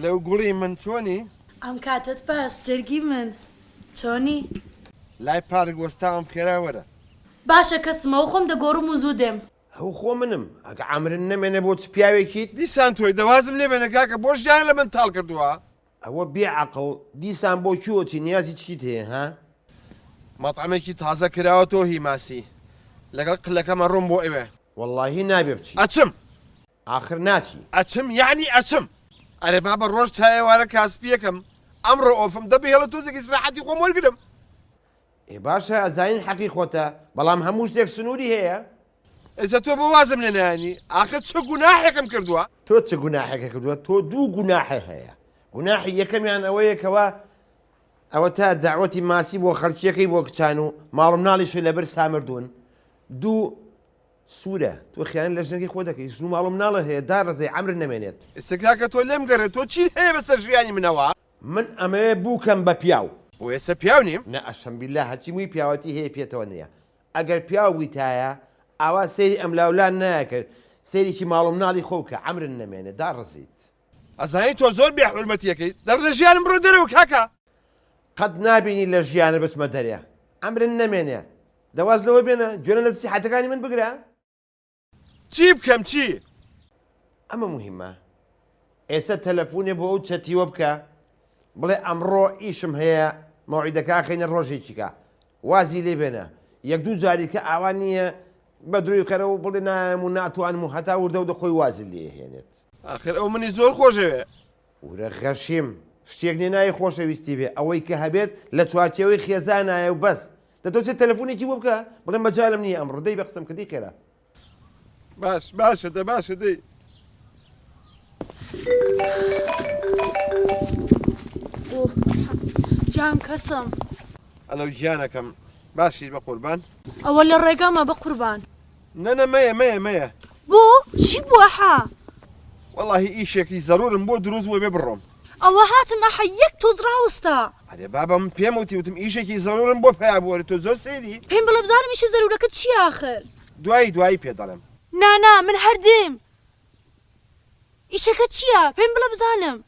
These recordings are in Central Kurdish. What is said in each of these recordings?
لەو گوڵی من چۆنی؟ ئەم کاتت باش جەرگی من چۆنی؟ لای پارک وەستاوم خێرا وەرە. باشە کەسمەوە خۆم دەگۆڕم و زوو دێم. ئەو خۆ منم ئەگە عەمرن نەمێنە بۆ چ پیاوێکیت دیسان تۆی دەوازم لێ بێنە کاکە بۆ ژیان لە من تاڵ کردووە. ئەوە بێعەقڵ دیسان بۆ کوێوەچی نیازی چیت هەیە ها؟ مەطعمێکی تازە کراوەتەوە هی ماسی لەگەڵ قلەکەمە ڕۆم بۆ ئێوێ. وەڵڵاهی نابێ بچی ئەچم ئاخر ناچی ئەچم یعنی ئەچم. ئەرێ بابە ڕۆژ تا ئێوارە کاسپیەکەم ئەمڕۆ ئۆفم دەبێ هێڵە تۆزێکی سراحەتی خۆم وەرگرم. ئێ باشە ئەزانین حەقی خۆتە بەڵام هەموو شتێک سنووری هەیە. ئێستا تۆ بە وازم لێ نایانی ئاخر چه گوناحێکم کردووە؟ تۆ چ گوناحێکە کردووە؟ تۆ دوو گوناحە هەیە. گوناحی یەکەمیان ئەوەیەکەوە ئەوە تا داوەتی ماسی بۆ خەڵکیەکەی بۆ کچان و ماڵم ناڵیشی لەبەر سامردوون. دوو سوورە تۆ خیان لە ژنەکەی خۆ دەکەی ژن و ماڵم ناڵە هەیە داڕزەی عەمر نەمێنێت. ئێستا کاکە تۆ لێم گەڕێت تۆ چی هەیە بەسەر ژیانی منەوە؟ من ئەمەوێ بووکەم بە پیاو. بۆ ئێستا پیاو نیم؟ نە ئەشەمبیلا هەرچی مووی پیاوەتی هەیە پێێتەوە نییە. ئەگەر پیاو ویتایە ئاوا سەیری ئەم لاولان نایەکرد سەیرێکی ماڵم ناڵی خۆ کە عەمرن نەمێنێ داڕزیت. ئەزانی تۆ زۆر بێ حورمەتیەکەی دەڕە ژیانم بڕۆ دەرەوە کاکە. قەت نابینی لە ژیانە بچمە دەرێ عەمرن نەمێنێ دەواز لەوە بێنە گوێنە لە سیحەتەکانی من بگرە. چی بکەم چی؟ ئەمە موهیمە. ئێستا تەلەفۆنێ بۆ ئەو چەتیوە بکە بڵێ ئەمڕۆ ئیشم هەیە مەوعیدەکە خەینە ڕۆژێکیکە وازی لێ بێنە یەک دوو جاری کە ئاوان نییە بە دروی قەرەوە بڵێ نایم و ناتوانم و هەتا وردە و دەخۆی وازی لێ هێنێت. ئاخر ئەو منی زۆر خۆشەوێ. ورە غەشیم شتێک نێ نایە خۆشەویستی بێ ئەوەی کە هەبێت لە چوارچێوەی خێزانایە و بەس دەتۆچێت تەلەفۆنێکی بۆ بکە بڵێ مەجالم نییە ئەمڕۆ دەی بە قسەم کردی خێرا. باش باشە دە باشە دەی. جان کەسم ئەلەو گیانەکەم باشی بە قوربان. ئەوە لە ڕێگەمە بە قوربان. نەنە مەیە مەیە مەیە. بۆ چی بووە؟ وەڵاهی ئیشێکی زەرورم بۆ دروست بووە بێ بڕۆم. ئەوە هاتم ئەحە یەک تۆز ڕاوەستا. ئەرێ بابا من پێم وتم ئیشێکی زەرورم بۆ پیا بووەرە تۆ زۆر سێدی. پێم بڵێ بزانم ئیشە زەرورەکە چی ئاخر؟ دوایی پێ دەڵێم. نانا من هەردێم. ئیشەکە چییە؟ پێم بڵێ بزانم.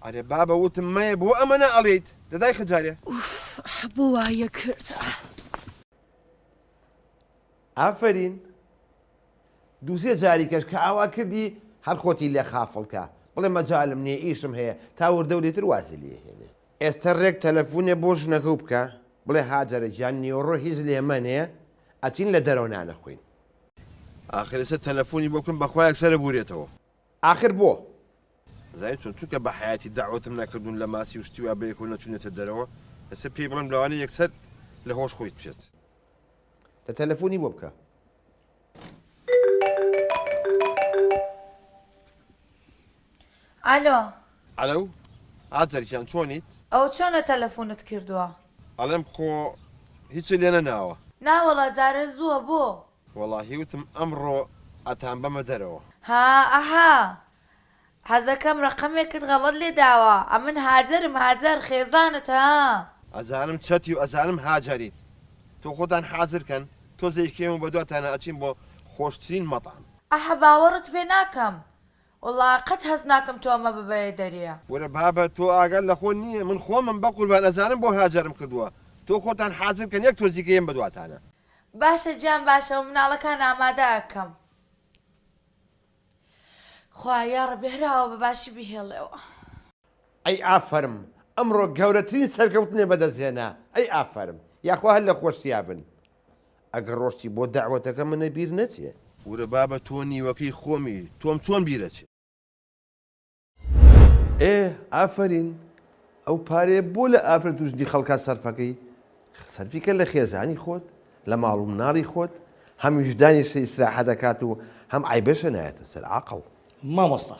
ئەرێ بابە وتم مەیە بۆ ئەمەە ئەڵێیت دەدای خەجارێ. بۆ وایە کرد. ئافرین دووسێ جاری کەش کە ئاوا کردی هەر خۆتی لێ خافڵکە بڵێ مەجالم نییە ئیشم هەیە تا وردەولێتر وازی لێ هێنێ. ئێستا ڕێک تەلەفۆنێ بۆ ژنەکە بکە بڵێ هاجرە گیان نیۆڕۆ هیچ لێمەنێ ئەچین لە دەرەوە نانەخوین. ئاخر ئێستا تەلەفۆنی بۆ بکەم بەخوای یەکسەرە بورێتەوە. ئاخر بۆ زای چۆن چونکە بە حیاتی داوەتم نەکردوون لە ماسی وشتی و بەیەک و نەچونێتە دەرەوە ئێستا پێی بڵم لەوانە یەکسەر لە هۆش خۆیت بچێت. لە تەلەفۆنی بۆ بکە. ئالۆ ئەلەو ئاجەرکیان چۆنیت؟ ئەو چۆنە تەلەفۆنت کردووە؟ ئەڵێم خۆ هیچ لێنە ناوە. ناوەڵە جارە زووە بۆ؟ وەڵاهی وتم ئەمڕۆ ئەتان بەمە دەرەوە. ها ئەها حەزەکەم ڕقەمێکت غەڵەت لێ داوە ئەمن هاجرم هاجر خێزانت ها؟ ئەزانم چەتی و ئەزانم هاجاریت. تۆ خۆتان حازرکەن تۆ زەیکێم و بە دواتانە ئەچین بۆ خۆشترین مەطعم. ئەحە باوەڕت پێ ناکەم. وڵا قەت هەز ناکەم تۆ ئەمە ببەیە دەریە. وەرە بابە تۆ ئاگەر لە خۆ نییە من خۆمم بە قوربان ئەزانم بۆ هاجرم کردووە. تۆ خۆتان حازرکەن یەک تۆزیکەیم بە دواتانە. باشە گیان باشە و مناڵەکان ئامادە ئەکەم. خوایە ڕەبێراوە بە باشی بهێڵێەوە. ئەی ئافەرم ئەمڕۆ گەورەترین سەرکەوتنێ بەدەستهێنا ئەی ئافەرم یاخوا هەر لە خۆشتیا بن. ئەگەر ڕۆشتی بۆ داوەتەکە منە بیر نەچێ. ورە بابە تۆ نیوەکەی خۆمی تۆم چۆن بیرەچێ؟ ئێ ئافرین ئەو پارێ بۆ لە ئافرەت توژنی خەڵکا سەرفەکەی سەرفیکە لە خێزانی خۆت لە ماڵ و مناڵی خۆت هەم وجدانی ئیسراحە دەکات و هەم عیبەشە نایەتە سەر عاقڵ. مامۆستا